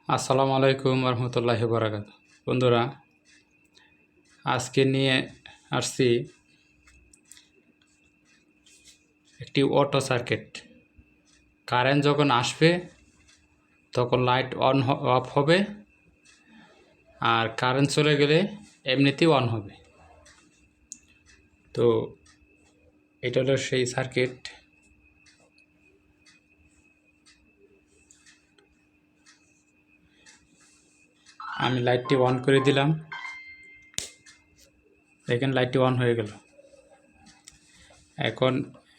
আসসালামু আলাইকুম রহমতুল্লাহি বারাকাতুহু। বন্ধুরা, আজকে নিয়ে আসছি একটি অটো সার্কিট। কারেন্ট যখন আসবে তখন লাইট অফ হবে, আর কারেন্ট চলে গেলে এমনিতেই অন হবে। তো এটা হলো সেই সার্কিট। আমি লাইটটি অন করে দিলাম, দেখেন লাইটটি অন হয়ে গেল। এখন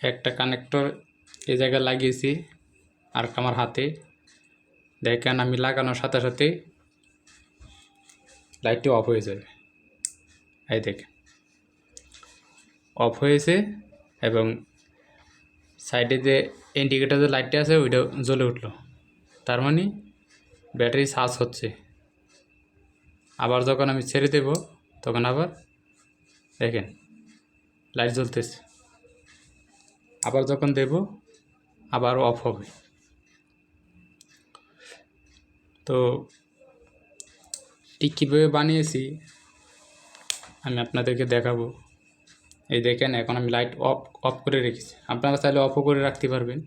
একটা কানেক্টর এই জায়গায় লাগিয়েছি, আর আমার হাতে দেখেন আমি লাগানোর সাথে সাথে লাইটটি অফ হয়ে যাবে। এই দেখেন অফ হয়েছে, এবং সাইডে যে ইন্ডিকেটার যে লাইটটা আছে ওইটা জ্বলে উঠলো। তার মানে ব্যাটারি চার্জ হচ্ছে। আবার যখন আমি ছেড়ে দেব তখন আবার দেখেন লাইট জ্বলতেছে। আবার যখন দেব আবার অফ হবে। তো ঠিক কীভাবে বানিয়েছি আমি আপনাদেরকে দেখাবো। এই দেখেন এখন আমি লাইট অফ করে রেখেছি, আপনারা চাইলে অফও করে রাখতে পারবেন।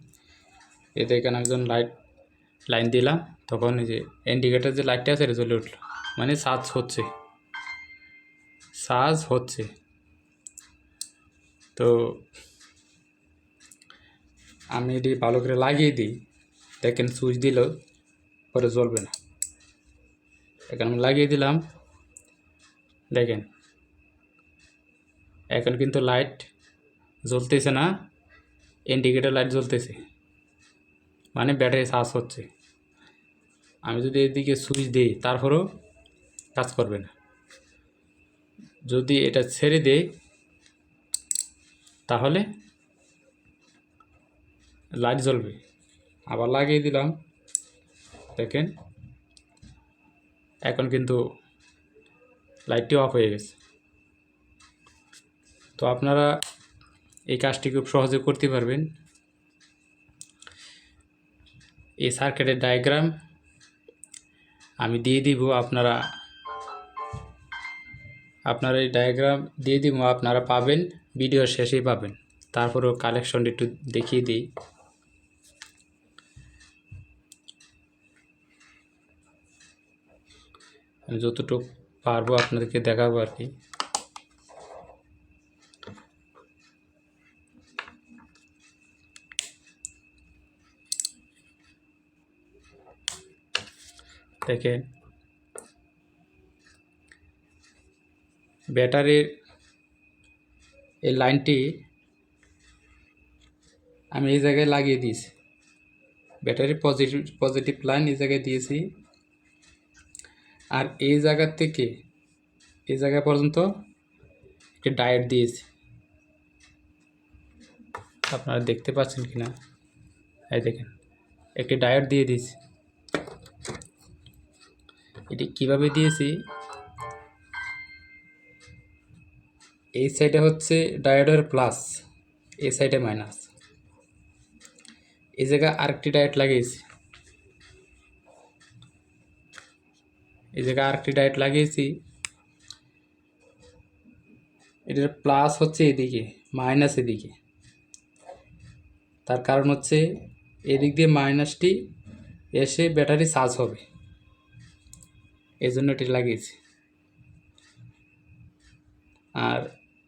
এই দেখেন আমি যখন লাইন দিলাম তখন এই যে ইন্ডিকেটার যে লাইটটা আছে এটা জ্বলে উঠলো, মানে চার্জ হচ্ছে। তো আমি এটি ভালো করে লাগিয়ে দিই, দেখেন সুইচ দিলেও পরে জ্বলবে না। এখন আমি লাগিয়ে দিলাম, দেখেন এখন কিন্তু লাইট জ্বলতেছে না, ইন্ডিকেটর লাইট জ্বলতেছে, মানে ব্যাটারি চার্জ হচ্ছে। আমি যদি এদিকে সুইচ দিই তারপরেও কাজ করবে না। যদি এটা ছেড়ে দেই তাহলে লাইট জ্বলবে। আবার লাগিয়ে দিলাম, দেখেন এখন কিন্তু লাইটটি অফ হয়ে গেছে। তো আপনারা এই কাজটি খুব সহজে করতে পারবেন। এই সার্কিটের ডায়াগ্রাম আমি দিয়ে দিব, আপনারা এই ডায়াগ্রাম দিয়ে দিব, আপনারা পাবেন, ভিডিও শেষেই পাবেন। তারপরেও কালেকশনটি একটু দেখিয়ে দিই। আমি যতটুকু পারবো আপনাদেরকে দেখাবো আর কি। দেখেন ব্যাটারির এই লাইনটি আমি এই জায়গায় লাগিয়ে দিয়েছি। ব্যাটারির পজিটিভ লাইন এই জায়গায় দিয়েছি, আর এই জায়গা থেকে এই জায়গা পর্যন্ত একটি ডায়োড দিয়েছি। আপনারা দেখতে পাচ্ছেন কিনা, এই দেখেন একটি ডায়োড দিয়ে দিয়েছি। এটি কিভাবে দিয়েছি, এই সাইডে হচ্ছে ডায়োডের প্লাস, এই সাইডে মাইনাস। এই জায়গায় আরেকটি ডায়োড লাগিয়েছি, এটার প্লাস হচ্ছে এদিকে, মাইনাস এদিকে। তার কারণ হচ্ছে এদিক দিয়ে মাইনাসটি এসে ব্যাটারি চার্জ হবে, এই জন্য এটি লাগিয়েছি। আর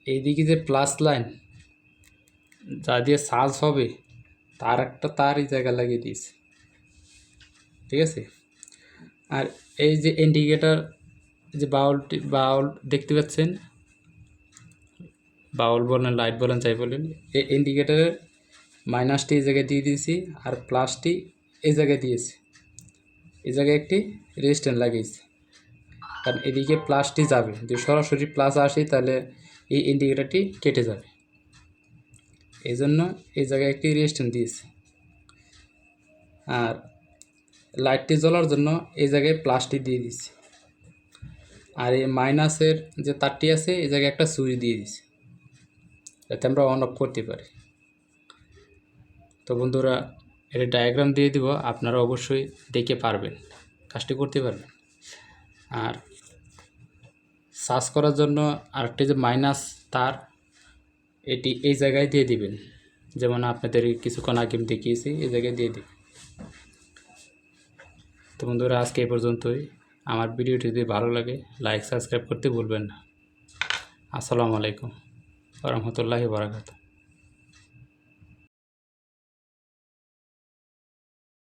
এইদিকে যে প্লাস লাইন যা দিয়ে চার্জ হবে তার একটা তার এই জায়গায় লাগিয়ে দিয়েছি, ঠিক আছে। আর এই যে ইন্ডিকেটার যে বাউল দেখতে পাচ্ছেন, বাউল বলেন লাইট বলেন যাই বলেন, এই ইন্ডিকেটারের মাইনাসটি এই জায়গায় দিয়ে দিয়েছি, আর প্লাসটি এই জায়গায় দিয়েছি। এই জায়গায় একটি রেজিস্ট্যান্স লাগিয়েছি, কারণ এদিকে প্লাসটি যাবে, যদি সরাসরি প্লাস আসে তাহলে এই ইন্ডিকেটারটি কেটে যাবে। এই জন্য এই জায়গায় একটি রেজিস্ট্যান্স দিয়েছি। আর লাইটটি জ্বলার জন্য এই জায়গায় প্লাসটি দিয়ে দিচ্ছি, আর এই মাইনাসের যে তারটি আছে এই জায়গায় একটা সুইচ দিয়ে দিচ্ছি, যাতে আমরা অন অফ করতে পারি। তো বন্ধুরা, এর ডায়াগ্রাম দিয়ে দিব, আপনারা অবশ্যই দেখে পারবেন কাজটি করতে পারবেন। আর সার্চ করার জন্য আরেকটি যে মাইনাস তার, এটি এই জায়গায় দিয়ে দিবেন, যেমন আপনাদের কিছুক্ষণ আগে আমি দেখিয়েছি, এই জায়গায় দিয়ে দিবেন। তো বন্ধুরা, আজকে এই পর্যন্তই। আমার ভিডিওটি যদি ভালো লাগে লাইক সাবস্ক্রাইব করতে ভুলবেন না। আসসালামু আলাইকুম ওয়া রাহমাতুল্লাহি ওয়া বারাকাতুহু।